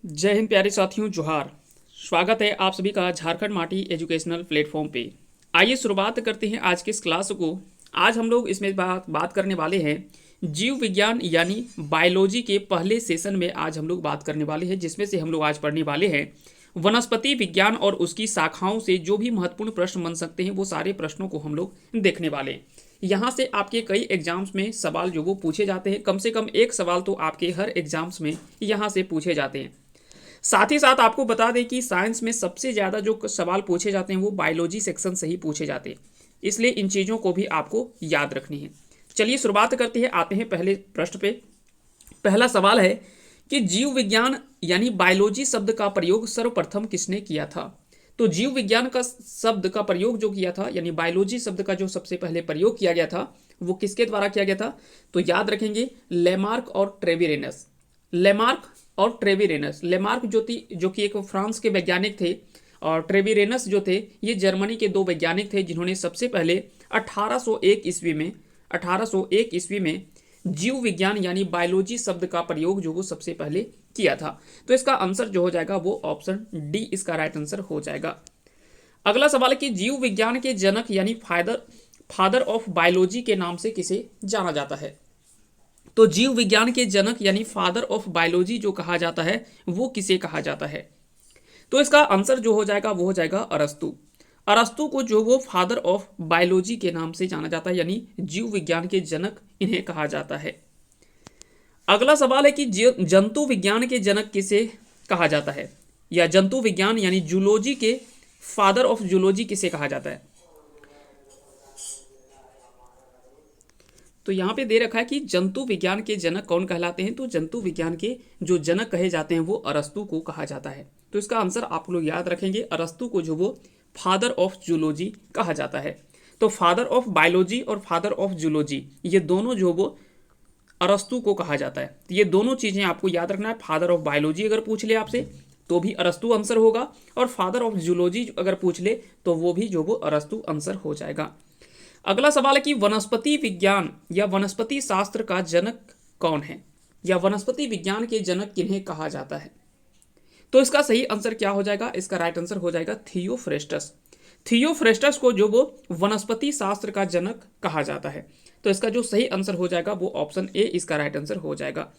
जय हिंद प्यारे साथियों, जोहार। स्वागत है आप सभी का झारखंड माटी एजुकेशनल प्लेटफॉर्म पे। आइए शुरुआत करते हैं आज के इस क्लास को। आज हम लोग इसमें बात करने वाले हैं जीव विज्ञान यानी बायोलॉजी के पहले सेशन में। आज हम लोग बात करने वाले हैं जिसमें से हम लोग आज पढ़ने वाले हैं वनस्पति विज्ञान और उसकी शाखाओं से जो भी महत्वपूर्ण प्रश्न बन सकते हैं वो सारे प्रश्नों को हम लोग देखने वाले हैं। यहाँ से आपके कई एग्जाम्स में सवाल जो वो पूछे जाते हैं, कम से कम एक सवाल तो आपके हर एग्जाम्स में यहाँ से पूछे जाते हैं। साथ ही साथ आपको बता दें कि साइंस में सबसे ज़्यादा जो सवाल पूछे जाते हैं वो बायोलॉजी सेक्शन से ही पूछे जाते हैं, इसलिए इन चीज़ों को भी आपको याद रखनी है। चलिए शुरुआत करते हैं, आते हैं पहले प्रश्न पे। पहला सवाल है कि जीव विज्ञान यानी बायोलॉजी शब्द का प्रयोग सर्वप्रथम किसने किया था। तो जीव विज्ञान का शब्द का प्रयोग जो किया था यानी बायोलॉजी शब्द का जो सबसे पहले प्रयोग किया गया था वो किसके द्वारा किया गया था। तो याद रखेंगे लेमार्क और ट्रेविरेनस। लेमार्क और ट्रेविरेनस। लेमार्क जो कि एक फ्रांस के वैज्ञानिक थे और ट्रेविरेनस जो थे ये जर्मनी के दो वैज्ञानिक थे जिन्होंने सबसे पहले 1801 ईस्वी में जीव विज्ञान यानी बायोलॉजी शब्द का प्रयोग जो वो सबसे पहले किया था। तो इसका आंसर जो हो जाएगा वो ऑप्शन डी इसका राइट आंसर हो जाएगा। अगला सवाल है कि जीव विज्ञान के जनक यानी फादर ऑफ बायोलॉजी के नाम से किसे जाना जाता है। तो जीव विज्ञान के जनक यानी फादर ऑफ बायोलॉजी जो कहा जाता है वो किसे कहा जाता है। तो इसका आंसर जो हो जाएगा वो हो जाएगा अरस्तु। अरस्तु को जो वो फादर ऑफ बायोलॉजी के नाम से जाना जाता है यानी जीव विज्ञान के जनक इन्हें कहा जाता है। अगला सवाल है कि जंतु विज्ञान के जनक किसे कहा जाता है, या जंतु विज्ञान यानी जूलॉजी के फादर ऑफ जूलॉजी किसे कहा जाता है। तो यहाँ पे दे रखा है कि जंतु विज्ञान के जनक कौन कहलाते हैं। तो जंतु विज्ञान के जो जनक कहे जाते हैं वो अरस्तु को कहा जाता है। तो इसका आंसर आप लोग याद रखेंगे, अरस्तु को जो वो फादर ऑफ जूलॉजी कहा जाता है। तो फादर ऑफ बायोलॉजी और फादर ऑफ जूलॉजी ये दोनों जो वो अरस्तु को कहा जाता है। तो ये दोनों चीज़ें आपको याद रखना है। फादर ऑफ बायोलॉजी अगर पूछ ले आपसे तो भी अरस्तु आंसर होगा, और फादर ऑफ जूलॉजी अगर पूछ ले तो वो भी जो वो अरस्तु आंसर हो जाएगा। अगला सवाल है कि वनस्पति विज्ञान या वनस्पति शास्त्र का जनक कौन है, या वनस्पति विज्ञान के जनक किन्हें कहा जाता है। तो इसका सही आंसर क्या हो जाएगा, इसका राइट आंसर हो जाएगा थियोफ्रेस्टस। थियोफ्रेस्टस को जो वो वनस्पति शास्त्र का जनक कहा जाता है। तो इसका जो सही आंसर हो जाएगा वो ऑप्शन ए इसका राइट आंसर हो जाएगा।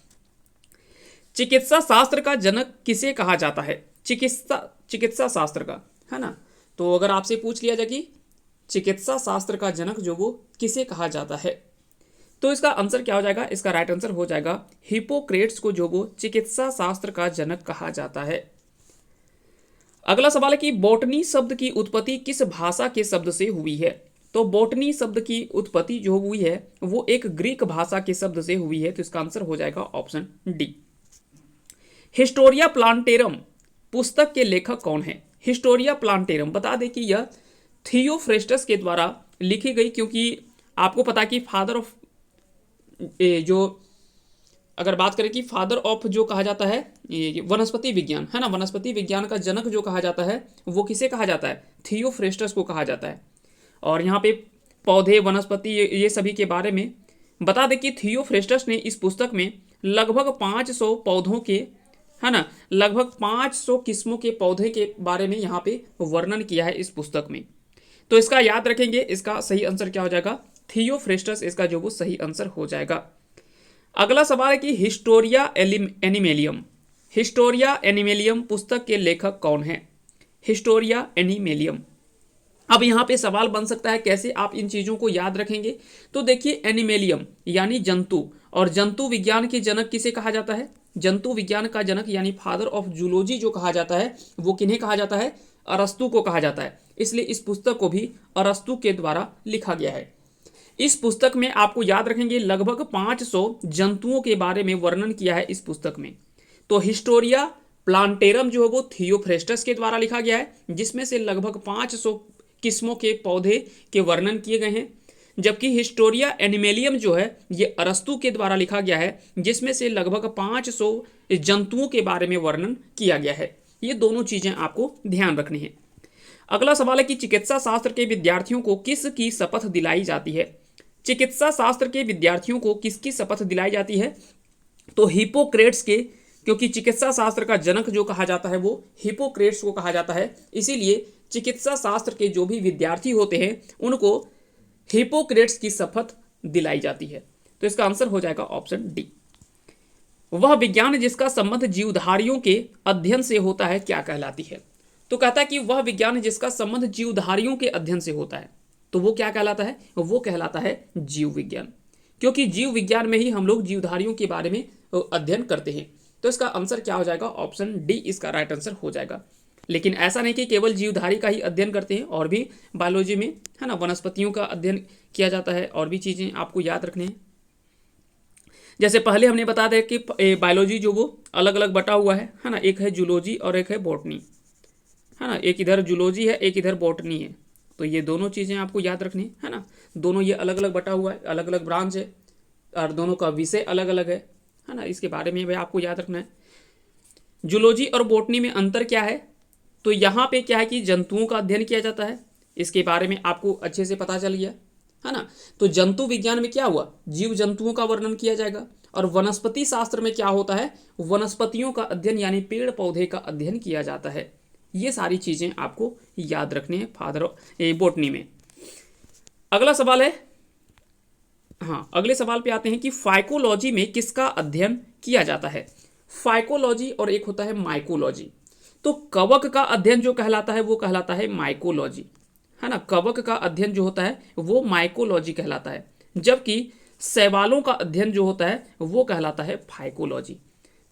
चिकित्सा शास्त्र का जनक किसे कहा जाता है। चिकित्सा शास्त्र का है ना। तो अगर आपसे पूछ लिया जाए कि चिकित्सा शास्त्र का जनक जो वो किसे कहा जाता है, तो इसका आंसर क्या हो जाएगा, इसका राइट आंसर हो जाएगा हिप्पोक्रेट्स को जो वो चिकित्सा शास्त्र का जनक कहा जाता है। अगला सवाल है कि बॉटनी शब्द की उत्पत्ति किस भाषा के शब्द से हुई है। तो बॉटनी शब्द की उत्पत्ति जो हुई है वो एक ग्रीक भाषा के शब्द से हुई है। तो इसका आंसर हो जाएगा ऑप्शन डी। हिस्टोरिया प्लांटेरम पुस्तक के लेखक कौन है। हिस्टोरिया प्लांटेरम बता दें कि यह थियोफ्रेस्टस के द्वारा लिखी गई, क्योंकि आपको पता है कि फादर ऑफ जो अगर बात करें कि फादर ऑफ जो कहा जाता है ये वनस्पति विज्ञान है ना, वनस्पति विज्ञान का जनक जो कहा जाता है वो किसे कहा जाता है, थियोफ्रेस्टस को कहा जाता है। और यहाँ पे पौधे वनस्पति ये सभी के बारे में बता दें कि थियोफ्रेस्टस ने इस पुस्तक में लगभग 500 पौधों के है ना, लगभग 500 किस्मों के पौधे के बारे में यहाँ पे वर्णन किया है इस पुस्तक में। तो इसका याद रखेंगे, इसका सही आंसर क्या हो जाएगा, थियोफ्रेस्टस इसका जो वो सही आंसर हो जाएगा। अगला सवाल है कि हिस्टोरिया एनिमेलियम। हिस्टोरिया एनिमेलियम पुस्तक के लेखक कौन है। हिस्टोरिया एनिमेलियम। अब यहाँ पे सवाल बन सकता है कैसे आप इन चीज़ों को याद रखेंगे। तो देखिए एनिमेलियम यानी जंतु, और जंतु विज्ञान के जनक किसे कहा जाता है। जंतु विज्ञान का जनक यानी फादर ऑफ जूलॉजी जो कहा जाता है वो किन्हें कहा जाता है, अरस्तु को कहा जाता है। इसलिए इस पुस्तक को भी अरस्तु के द्वारा लिखा गया है। इस पुस्तक में आपको याद रखेंगे लगभग 500 जंतुओं के बारे में वर्णन किया है इस पुस्तक में। तो हिस्टोरिया प्लांटेरम जो है वो थियोफ्रेस्टस के द्वारा लिखा गया है, जिसमें से लगभग 500 किस्मों के पौधे के वर्णन किए गए हैं। जबकि हिस्टोरिया एनिमेलियम जो है ये अरस्तु के द्वारा लिखा गया है, जिसमें से लगभग 500 जंतुओं के बारे में वर्णन किया गया है। ये दोनों चीजें आपको ध्यान रखनी है। अगला सवाल है कि चिकित्सा शास्त्र के विद्यार्थियों को किसकी शपथ दिलाई जाती है। चिकित्सा शास्त्र के विद्यार्थियों को किसकी शपथ दिलाई जाती है। तो हिप्पोक्रेट्स के क्योंकि चिकित्सा शास्त्र का जनक जो कहा जाता है वो हिपोक्रेट्स को कहा जाता है, इसीलिए चिकित्सा शास्त्र के जो भी विद्यार्थी होते हैं उनको हिपोक्रेट्स की शपथ दिलाई जाती है। तो इसका आंसर हो जाएगा ऑप्शन डी। वह विज्ञान जिसका संबंध जीवधारियों के अध्ययन से होता है क्या कहलाती है? तो कहता है कि वह विज्ञान जिसका संबंध जीवधारियों के अध्ययन से होता है, तो वो क्या कहलाता है? वो कहलाता है जीव विज्ञान, क्योंकि जीव विज्ञान में ही हम लोग जीवधारियों के बारे में अध्ययन करते हैं। तो इसका आंसर क्या हो जाएगा? ऑप्शन डी इसका राइट आंसर हो जाएगा। लेकिन ऐसा नहीं कि केवल जीवधारी का ही अध्ययन करते हैं, और भी बायोलॉजी में है ना वनस्पतियों का अध्ययन किया जाता है, और भी चीज़ें आपको याद रखने हैं। जैसे पहले हमने बता दिया कि बायोलॉजी जो वो अलग अलग बटा हुआ है ना, एक है जूलॉजी और एक है बॉटनी, है ना, एक इधर जूलॉजी है एक इधर बॉटनी है। तो ये दोनों चीज़ें आपको याद रखनी है ना, दोनों ये अलग अलग बटा हुआ है, अलग अलग ब्रांच है, और दोनों का विषय अलग अलग है ना, इसके बारे में भी आपको याद रखना है। जूलॉजी और बॉटनी में अंतर क्या है? तो यहाँ पे क्या है कि जंतुओं का अध्ययन किया जाता है, इसके बारे में आपको अच्छे से पता चल गया है ना। तो जंतु विज्ञान में क्या हुआ? जीव जंतुओं का वर्णन किया जाएगा। और वनस्पति शास्त्र में क्या होता है? वनस्पतियों का अध्ययन यानी पेड़ पौधे का अध्ययन किया जाता है। ये सारी चीजें आपको याद रखनी है बॉटनी में। अगला सवाल है, हाँ अगले सवाल पे आते हैं कि फाइकोलॉजी में किसका अध्ययन किया जाता है? फाइकोलॉजी और एक होता है माइकोलॉजी। तो कवक का अध्ययन जो कहलाता है वो कहलाता है माइकोलॉजी, है ना। कवक का अध्ययन जो होता है वो माइकोलॉजी कहलाता है, जबकि शैवालों का अध्ययन जो होता है वो कहलाता है फाइकोलॉजी।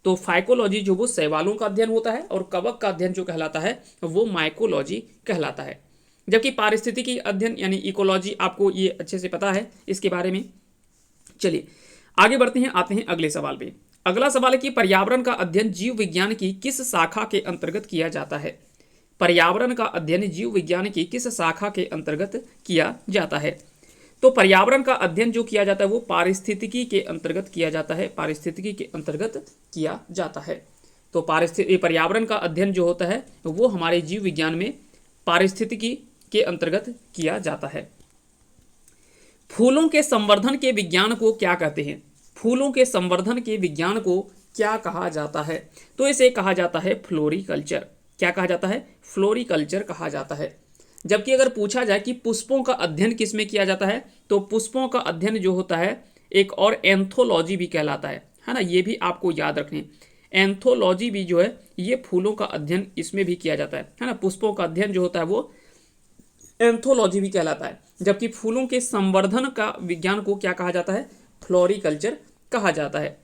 तो फाइकोलॉजी जो वो शैवालों का अध्ययन होता है, और कवक का अध्ययन जो कहलाता है वो माइकोलॉजी कहलाता है। जबकि पारिस्थितिकी अध्ययन यानी इकोलॉजी, आपको ये अच्छे से पता है इसके बारे में। चलिए आगे बढ़ते हैं, आते हैं अगले सवाल पे। अगला सवाल है कि पर्यावरण का अध्ययन जीव विज्ञान की किस शाखा के अंतर्गत किया जाता है? पर्यावरण का अध्ययन जीव विज्ञान की किस शाखा के अंतर्गत किया जाता है? तो पर्यावरण का अध्ययन जो किया जाता है वो पारिस्थितिकी के अंतर्गत किया जाता है, पारिस्थितिकी के अंतर्गत किया जाता है। तो पर्यावरण का अध्ययन जो होता है वो हमारे जीव विज्ञान में पारिस्थितिकी के अंतर्गत किया जाता है। फूलों के संवर्धन के विज्ञान को क्या कहते हैं? फूलों के संवर्धन के विज्ञान को क्या कहा जाता है? तो इसे कहा जाता है फ्लोरिकल्चर। क्या कहा जाता है? फ्लोरिकल्चर कहा जाता है। जबकि अगर पूछा जाए कि पुष्पों का अध्ययन किस में किया जाता है, तो पुष्पों का अध्ययन जो होता है एक और एंथोलॉजी भी कहलाता है ना, ये भी आपको याद रखने। एंथोलॉजी भी जो है ये फूलों का अध्ययन इसमें भी किया जाता है ना। पुष्पों का अध्ययन जो होता है वो एंथोलॉजी भी कहलाता है, जबकि फूलों के संवर्धन का विज्ञान को क्या कहा जाता है? फ्लोरिकल्चर कहा जाता है।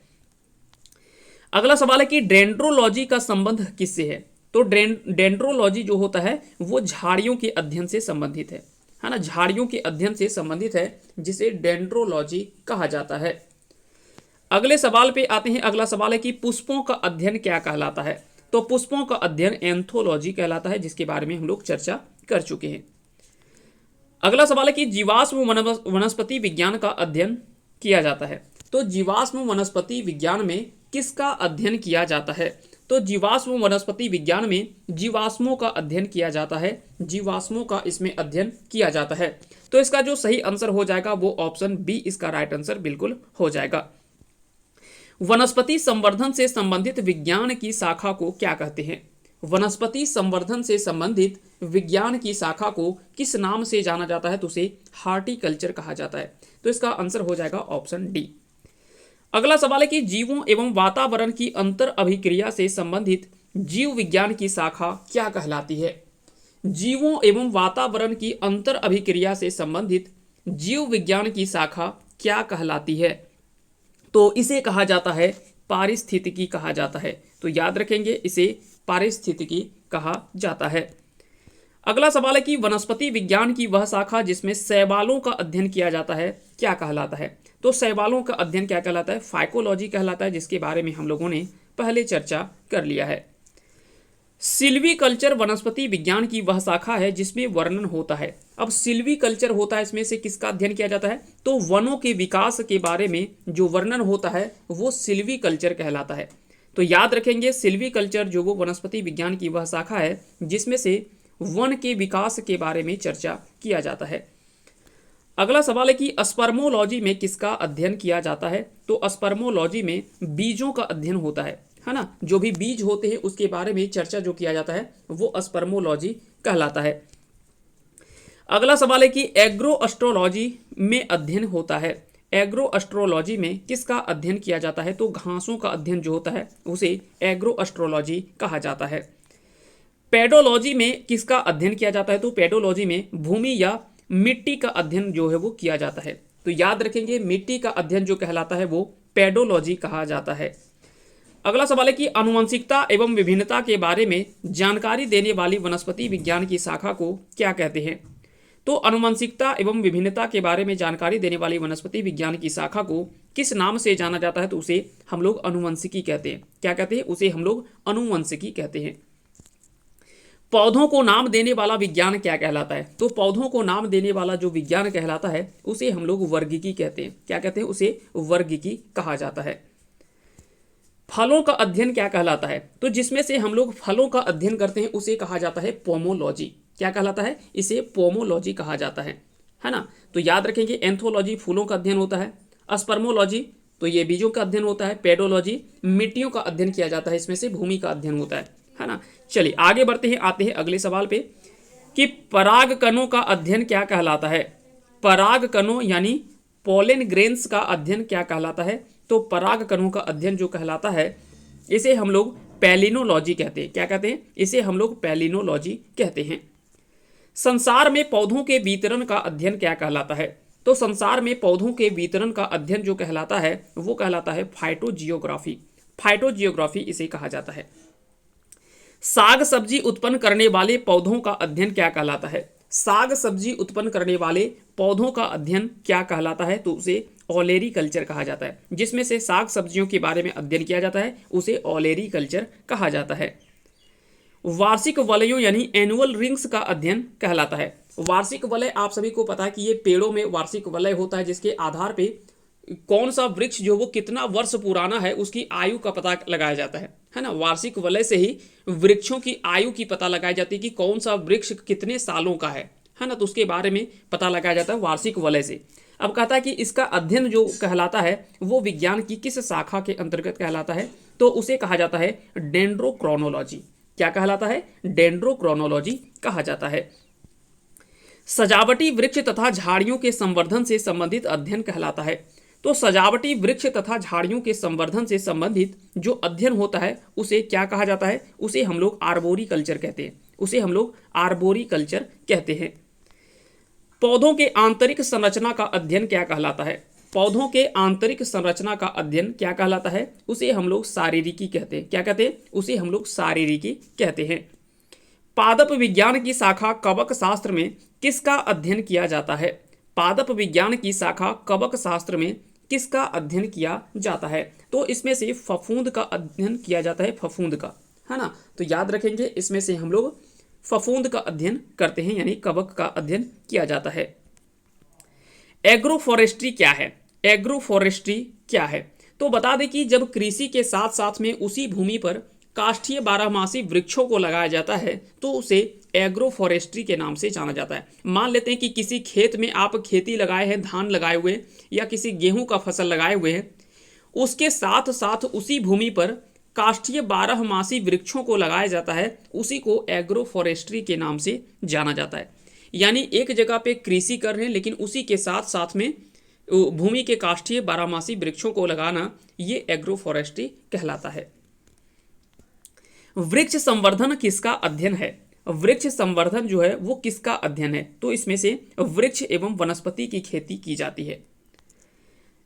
अगला सवाल है कि डेंड्रोलॉजी का संबंध किससे है? तो डेंड्रोलॉजी जो होता है वो झाड़ियों के अध्ययन से संबंधित है ना, झाड़ियों के अध्ययन से संबंधित है, जिसे डेंड्रोलॉजी कहा जाता है। अगले सवाल पे आते हैं। अगला सवाल है कि पुष्पों का अध्ययन क्या कहलाता है? तो पुष्पों का अध्ययन एंथोलॉजी कहलाता है, जिसके बारे में हम लोग चर्चा कर चुके हैं। अगला सवाल है कि जीवाश्म वनस्पति विज्ञान का अध्ययन किया जाता है। तो जीवाश्म वनस्पति विज्ञान में किसका अध्ययन किया जाता है? तो जीवाश्म वनस्पति विज्ञान में जीवाश्मों का अध्ययन किया जाता है, जीवाश्मों का इसमें अध्ययन किया जाता है। तो इसका जो सही आंसर हो जाएगा वो ऑप्शन बी इसका राइट आंसर बिल्कुल हो जाएगा। वनस्पति संवर्धन से संबंधित विज्ञान की शाखा को क्या कहते हैं? वनस्पति संवर्धन से संबंधित विज्ञान की शाखा को किस नाम से जाना जाता है? तो उसे हार्टिकल्चर कहा जाता है। तो इसका आंसर हो जाएगा ऑप्शन डी। अगला सवाल है कि जीवों एवं वातावरण की अंतर अभिक्रिया से संबंधित जीव विज्ञान की शाखा क्या कहलाती है? जीवों एवं वातावरण की अंतर अभिक्रिया से संबंधित जीव विज्ञान की शाखा क्या कहलाती है? तो इसे कहा जाता है पारिस्थितिकी कहा जाता है। तो याद रखेंगे, इसे पारिस्थितिकी कहा जाता है। अगला सवाल है कि वनस्पति विज्ञान की वह शाखा जिसमें शैवालों का अध्ययन किया जाता है क्या कहलाता है? तो शैवालों का अध्ययन क्या कहलाता है? फाइकोलॉजी कहलाता है, जिसके बारे में हम लोगों ने पहले चर्चा कर लिया है। सिल्वीकल्चर वनस्पति विज्ञान की वह शाखा है जिसमें वर्णन होता है। अब सिल्वीकल्चर होता है, इसमें से किसका अध्ययन किया जाता है? तो वनों के विकास के बारे में जो वर्णन होता है वो सिल्वीकल्चर कहलाता है। तो याद रखेंगे, सिल्वीकल्चर जो वो वनस्पति विज्ञान की वह शाखा है जिसमें से वन के विकास के बारे में चर्चा किया जाता है। अगला सवाल है कि स्पर्मोलॉजी में किसका अध्ययन किया जाता है? तो स्पर्मोलॉजी में बीजों का अध्ययन होता है। है ना, जो भी बीज होते हैं उसके बारे में चर्चा जो किया जाता है वो स्पर्मोलॉजी कहलाता है। अगला सवाल है कि एग्रो एस्ट्रोलॉजी में अध्ययन होता है, एग्रो एस्ट्रोलॉजी में किसका अध्ययन किया जाता है? तो घासों का अध्ययन जो होता है उसे एग्रो एस्ट्रोलॉजी कहा जाता है। पेडोलॉजी में किसका अध्ययन किया जाता है? तो पेडोलॉजी में भूमि या मिट्टी का अध्ययन जो है वो किया जाता है। तो याद रखेंगे, मिट्टी का अध्ययन जो कहलाता है वो पेडोलॉजी कहा जाता है। अगला सवाल है कि आनुवंशिकता एवं विभिन्नता के बारे में जानकारी देने वाली वनस्पति विज्ञान की शाखा को क्या कहते हैं? तो आनुवंशिकता एवं विभिन्नता के बारे में जानकारी देने वाली वनस्पति विज्ञान की शाखा को किस नाम से जाना जाता है? तो उसे हम लोग आनुवंशिकी कहते हैं। क्या कहते हैं? उसे हम लोग आनुवंशिकी कहते हैं। पौधों को नाम देने वाला विज्ञान क्या कहलाता है? तो पौधों को नाम देने वाला जो विज्ञान कहलाता है उसे हम लोग वर्गिकी कहते हैं। क्या कहते हैं? उसे वर्गिकी कहा जाता है। फलों का अध्ययन क्या कहलाता है? तो जिसमें से हम लोग फलों का अध्ययन करते हैं उसे कहा जाता है पोमोलॉजी। क्या कहलाता है? इसे पोमोलॉजी कहा जाता है ना। तो याद रखेंगे, एंथोलॉजी फूलों का अध्ययन होता है, स्पर्मोलॉजी तो ये बीजों का अध्ययन होता है, पेडोलॉजी मिट्टियों का अध्ययन किया जाता है, इसमें से भूमि का अध्ययन होता है ना। चलिए आगे बढ़ते हैं, आते हैं अगले सवाल पे कि परागकणों का अध्ययन क्या कहलाता है? परागकणों यानी पोलन ग्रेन्स का अध्ययन क्या कहलाता है? तो परागकणों का अध्ययन जो कहलाता है इसे हम लोग पैलिनोलॉजी कहते हैं। क्या कहते हैं? इसे हम लोग पैलिनोलॉजी कहते हैं। संसार में पौधों के वितरण का अध्ययन क्या कहलाता है? तो संसार में पौधों के वितरण का अध्ययन जो कहलाता है वो कहलाता है फाइटोजियोग्राफी। फाइटोजियोग्राफी इसे कहा जाता है। साग सब्जी उत्पन्न करने वाले पौधों का अध्ययन क्या कहलाता है? साग सब्जी उत्पन्न करने वाले पौधों का अध्ययन क्या कहलाता है? तो उसे ऑलेरी कल्चर कहा जाता है। जिसमें से साग सब्जियों के बारे में अध्ययन किया जाता है उसे ऑलेरी कल्चर कहा जाता है। वार्षिक वलयों यानी एनुअल रिंग्स का अध्ययन कहलाता है। वार्षिक वलय आप सभी को पता है कि ये पेड़ों में वार्षिक वलय होता है, जिसके आधार पे कौन सा वृक्ष जो वो कितना वर्ष पुराना है उसकी आयु का पता लगाया जाता है ना। वार्षिक वलय से ही वृक्षों की आयु की पता लगाई जाती है कि कौन सा वृक्ष कितने सालों का है ना। तो उसके बारे में पता लगाया जाता है वार्षिक वलय से। अब कहता है कि इसका अध्ययन जो कहलाता है वो विज्ञान की किस शाखा के अंतर्गत कहलाता है? तो उसे कहा जाता है डेंड्रोक्रोनोलॉजी। क्या कहलाता है? डेंड्रोक्रोनोलॉजी कहा जाता है। सजावटी वृक्ष तथा झाड़ियों के संवर्धन से संबंधित अध्ययन कहलाता है। तो सजावटी वृक्ष तथा झाड़ियों के संवर्धन से संबंधित जो अध्ययन होता है उसे क्या कहा जाता है? उसे हम लोग आर्बोरी कल्चर कहते हैं। उसे हम लोग आर्बोरी कल्चर कहते हैं। पौधों के आंतरिक संरचना का अध्ययन क्या कहलाता है? पौधों के आंतरिक संरचना का अध्ययन क्या कहलाता है? उसे हम लोग शारीरिकी कहते हैं। क्या कहते हैं? उसे हम लोग शारीरिकी कहते हैं। पादप विज्ञान की शाखा कवक शास्त्र में किसका अध्ययन किया जाता है? पादप विज्ञान की शाखा कवक शास्त्र में किसका अध्ययन किया जाता है? तो इसमें से फफूंद का अध्ययन किया जाता है, फफूंद का, है ना। तो याद रखेंगे, इसमें से हम लोग फफूंद का अध्ययन करते हैं, यानी कवक का अध्ययन किया जाता है। एग्रो फॉरेस्ट्री क्या है? एग्रो फॉरेस्ट्री क्या है? तो बता दें कि जब कृषि के साथ साथ में उसी भूमि पर काष्ठीय बारहमासी वृक्षों को लगाया जाता है तो उसे एग्रो फॉरेस्ट्री के नाम से जाना जाता है। मान लेते हैं कि किसी खेत में आप खेती लगाए हैं, धान लगाए हुए या किसी गेहूं का फसल लगाए हुए हैं, उसके साथ साथ उसी भूमि पर काष्ठीय बारहमासी वृक्षों को लगाया जाता है, उसी को एग्रो फॉरेस्ट्री के नाम से जाना जाता है। यानी एक जगह पे कृषि कर रहे हैं लेकिन उसी के साथ साथ में भूमि के काष्ठीय बारहमासी वृक्षों को लगाना, ये एग्रो फॉरेस्ट्री कहलाता है। वृक्ष संवर्धन किसका अध्ययन है? वृक्ष संवर्धन जो है वो किसका अध्ययन है? तो इसमें से वृक्ष एवं वनस्पति की खेती की जाती है।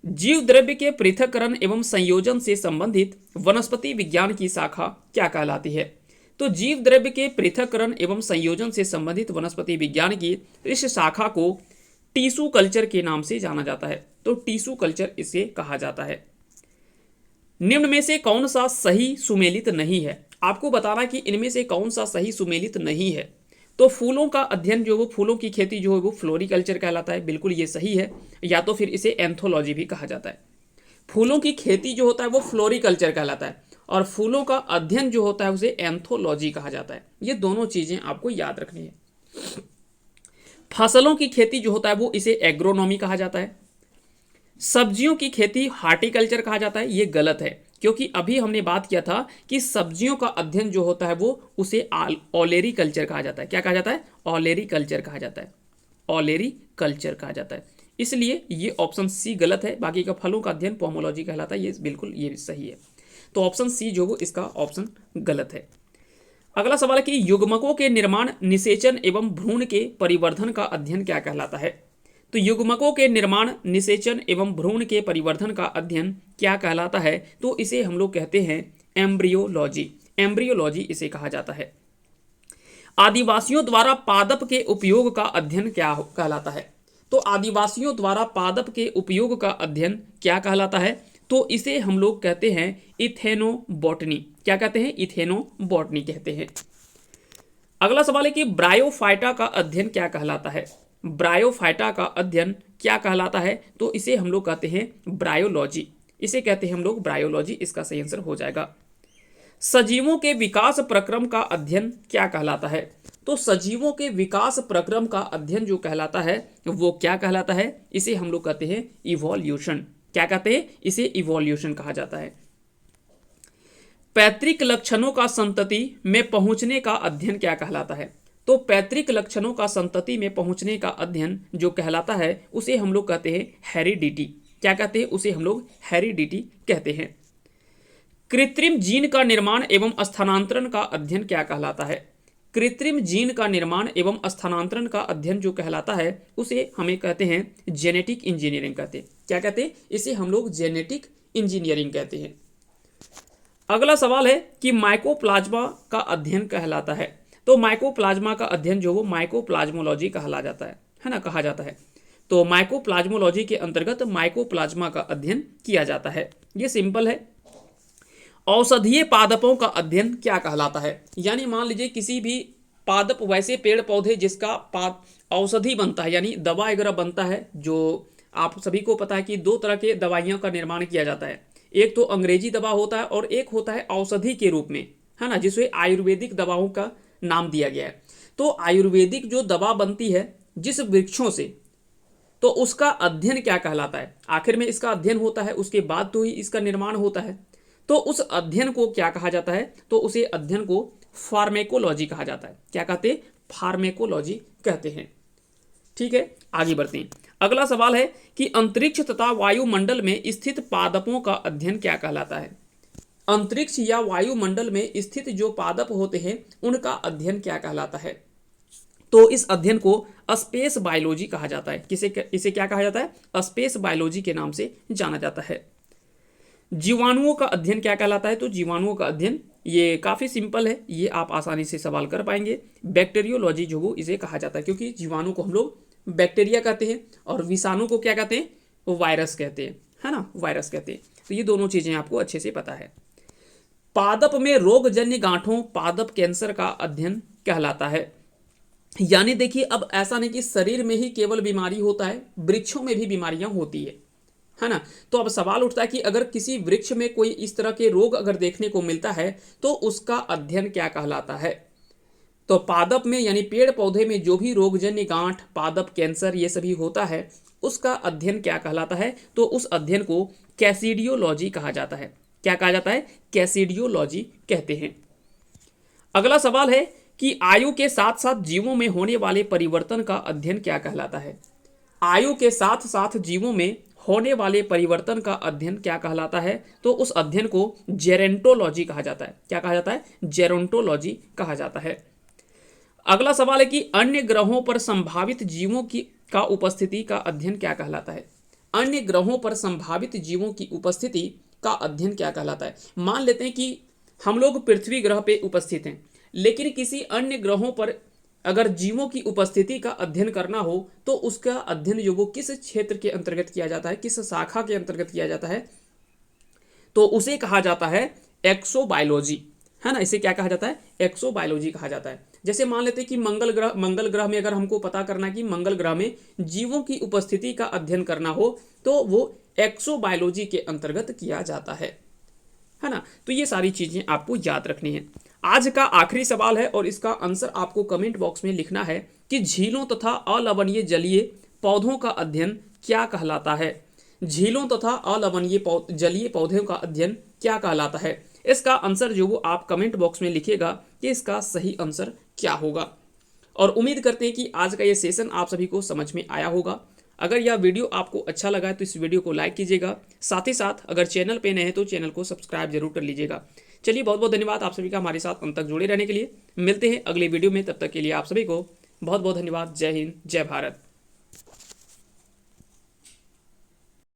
जीव द्रव्य के पृथक्करण एवं संयोजन से संबंधित वनस्पति विज्ञान की शाखा क्या कहलाती है? तो जीव द्रव्य के पृथक्करण एवं संयोजन से संबंधित वनस्पति विज्ञान की इस शाखा को टिश्यू कल्चर के नाम से जाना जाता है। तो टिश्यू कल्चर इसे कहा जाता है। निम्न में से कौन सा सही सुमेलित नहीं है? आपको बताना कि इनमें से कौन सा सही सुमेलित नहीं है। तो फूलों का अध्ययन जो वो फूलों की खेती जो है वो फ्लोरिकल्चर कहलाता है, बिल्कुल ये सही है। या तो फिर इसे एंथोलॉजी भी कहा जाता है। फूलों की खेती जो होता है वो फ्लोरिकल्चर कहलाता है और फूलों का अध्ययन जो होता है उसे एंथोलॉजी कहा जाता है। ये दोनों चीजें आपको याद रखनी है। फसलों की खेती जो होता है वो इसे एग्रोनॉमी कहा जाता है। सब्जियों की खेती हार्टिकल्चर कहा जाता है, ये गलत है। क्योंकि अभी हमने बात किया था कि सब्जियों का अध्ययन जो होता है वो उसे ऑलेरी कल्चर कहा जाता है। क्या कहा जाता है? ऑलेरी कल्चर कहा जाता है। ऑलेरी कल्चर कहा जाता है। इसलिए ये ऑप्शन सी गलत है। बाकी का फलों का अध्ययन पोमोलॉजी कहलाता है। ये बिल्कुल ये सही है। तो ऑप्शन सी जो वो इसका ऑप्शन गलत है। अगला सवाल है कि युग्मकों के निर्माण, निषेचन एवं भ्रूण के परिवर्धन का अध्ययन क्या कहलाता है? तो युग्मकों के निर्माण, निषेचन एवं भ्रूण के परिवर्धन का अध्ययन क्या कहलाता है? तो इसे हम लोग कहते हैं एम्ब्रियोलॉजी। एम्ब्रियोलॉजी इसे कहा जाता है। आदिवासियों द्वारा पादप के उपयोग का अध्ययन क्या कहलाता है? तो आदिवासियों द्वारा पादप के उपयोग का अध्ययन क्या कहलाता है? तो इसे हम लोग कहते हैं इथेनोबॉटनी। क्या कहते हैं? इथेनोबॉटनी कहते हैं। अगला सवाल है कि ब्रायोफाइटा का अध्ययन क्या कहलाता है? ब्रायोफाइटा का अध्ययन क्या कहलाता है? तो इसे हम लोग कहते हैं ब्रायोलॉजी। इसे कहते हैं हम लोग ब्रायोलॉजी। इसका सही आंसर हो जाएगा। सजीवों के विकास प्रक्रम का अध्ययन क्या कहलाता है? तो सजीवों के विकास प्रक्रम का अध्ययन जो कहलाता है वो क्या कहलाता है? इसे हम लोग कहते हैं इवोल्यूशन। क्या कहते हैं? इसे इवोल्यूशन कहा जाता है। पैतृक लक्षणों का संतति में पहुंचने का अध्ययन क्या कहलाता है? तो पैतृक लक्षणों का संतति में पहुंचने का अध्ययन जो कहलाता है उसे हम लोग कहते हैं हेरिडिटी। क्या कहते हैं? उसे हम लोग हेरिडिटी कहते हैं। कृत्रिम जीन का निर्माण एवं स्थानांतरण का अध्ययन क्या कहलाता है? कृत्रिम जीन का निर्माण एवं स्थानांतरण का अध्ययन जो कहलाता है उसे हमें कहते हैं जेनेटिक इंजीनियरिंग कहते हैं। क्या कहते हैं? इसे हम लोग जेनेटिक इंजीनियरिंग कहते हैं। अगला सवाल है कि माइकोप्लाज्मा का अध्ययन कहलाता है। तो माइकोप्लाज्मा का अध्ययन जो वो माइकोप्लाज्मोलॉजी कहला जाता है ना, कहा जाता है। तो माइकोप्लाज्मोलॉजी के अंतर्गत माइकोप्लाज्मा का अध्ययन किया जाता है। ये सिंपल है। औषधीय पादपों का अध्ययन क्या कहलाता है? यानी मान लीजिए किसी भी पादप, वैसे पेड़ पौधे जिसका औषधि बनता है यानी दवा वगैरह बनता है। जो आप सभी को पता है कि दो तरह के दवाइयों का निर्माण किया जाता है। एक तो अंग्रेजी दवा होता है और एक होता है औषधि के रूप में, है ना, जिसे आयुर्वेदिक दवाओं का नाम दिया गया है। तो आयुर्वेदिक जो दवा बनती है जिस वृक्षों से, तो उसका अध्ययन क्या कहलाता है? आखिर में इसका अध्ययन होता है, उसके बाद तो ही इसका निर्माण होता है। तो उस अध्ययन को क्या कहा जाता है? तो उसे अध्ययन को फार्मेकोलॉजी कहा जाता है। क्या कहते हैं? फार्मेकोलॉजी कहते हैं। ठीक है, आगे बढ़ते हैं। अगला सवाल है कि अंतरिक्ष तथा वायुमंडल में स्थित पादपों का अध्ययन क्या कहलाता है? अंतरिक्ष या वायुमंडल में स्थित जो पादप होते हैं उनका अध्ययन क्या कहलाता है? तो इस अध्ययन को स्पेस बायोलॉजी कहा जाता है। इसे क्या कहा जाता है? स्पेस बायोलॉजी के नाम से जाना जाता है। जीवाणुओं का अध्ययन क्या कहलाता है? तो जीवाणुओं का अध्ययन ये काफ़ी सिंपल है, ये आप आसानी से सवाल कर पाएंगे। बैक्टीरियोलॉजी जो वो इसे कहा जाता है, क्योंकि जीवाणु को हम लोग बैक्टीरिया कहते हैं और विषाणु को क्या कहते हैं? वो वायरस कहते हैं, है ना, वायरस कहते हैं। तो ये दोनों चीज़ें आपको अच्छे से पता है। पादप में रोगजन्य गांठों, पादप कैंसर का अध्ययन कहलाता है। यानी देखिए, अब ऐसा नहीं कि शरीर में ही केवल बीमारी होता है, वृक्षों में भी बीमारियां होती है ना। तो अब सवाल उठता है कि अगर किसी वृक्ष में कोई इस तरह के रोग अगर देखने को मिलता है तो उसका अध्ययन क्या कहलाता है? तो पादप में यानी पेड़ पौधे में जो भी रोगजन्य गांठ, पादप कैंसर ये सभी होता है उसका अध्ययन क्या कहलाता है? तो उस अध्ययन को कैसिडियोलॉजी कहा जाता है। क्या कहा जाता है? कैसिडियोलॉजी कहते हैं। अगला सवाल है कि आयु के साथ साथ जीवों में होने वाले परिवर्तन का अध्ययन क्या कहलाता है? आयु के साथ साथ जीवों में होने वाले परिवर्तन का अध्ययन क्या कहलाता है? तो उस अध्ययन को जेरोंटोलॉजी कहा जाता है। क्या कहा जाता है? जेरोंटोलॉजी कहा जाता है। अगला सवाल है कि अन्य ग्रहों पर संभावित जीवों का उपस्थिति का अध्ययन क्या कहलाता है? अन्य ग्रहों पर संभावित जीवों की उपस्थिति का अध्ययन क्या कहलाता है? मान लेते हैं कि हम लोग पृथ्वी ग्रह पे उपस्थित हैं, लेकिन किसी अन्य ग्रहों पर अगर जीवों की उपस्थिति का अध्ययन करना हो तो उसका अध्ययन जो वो किस क्षेत्र के अंतर्गत किया जाता है, किस शाखा के अंतर्गत किया जाता है? तो उसे कहा जाता है एक्सोबायोलॉजी, है ना। इसे क्या कहा जाता है? एक्सोबायोलॉजी कहा जाता है। जैसे मान लेते हैं कि मंगल ग्रह में अगर हमको पता करना कि मंगल ग्रह में जीवों की उपस्थिति का अध्ययन करना हो तो वो एक्सोबायोलॉजी के अंतर्गत किया जाता है ना। तो ये सारी चीजें आपको याद रखनी है। आज का आखिरी सवाल है और इसका आंसर आपको कमेंट बॉक्स में लिखना है कि झीलों तथा अलवणीय जलीय पौधों का अध्ययन क्या कहलाता है? झीलों तथा अलवणीय जलीय पौधों का अध्ययन क्या कहलाता है? इसका आंसर जो वो आप कमेंट बॉक्स में लिखिएगा कि इसका सही आंसर क्या होगा। और उम्मीद करते हैं कि आज का ये सेशन आप सभी को समझ में आया होगा। अगर यह वीडियो आपको अच्छा लगा है तो इस वीडियो को लाइक कीजिएगा, साथ ही साथ अगर चैनल पे नए हैं तो चैनल को सब्सक्राइब जरूर कर लीजिएगा। चलिए, बहुत बहुत धन्यवाद आप सभी का हमारे साथ अंत तक जुड़े रहने के लिए। मिलते हैं अगले वीडियो में, तब तक के लिए आप सभी को बहुत बहुत धन्यवाद। जय हिंद, जय भारत।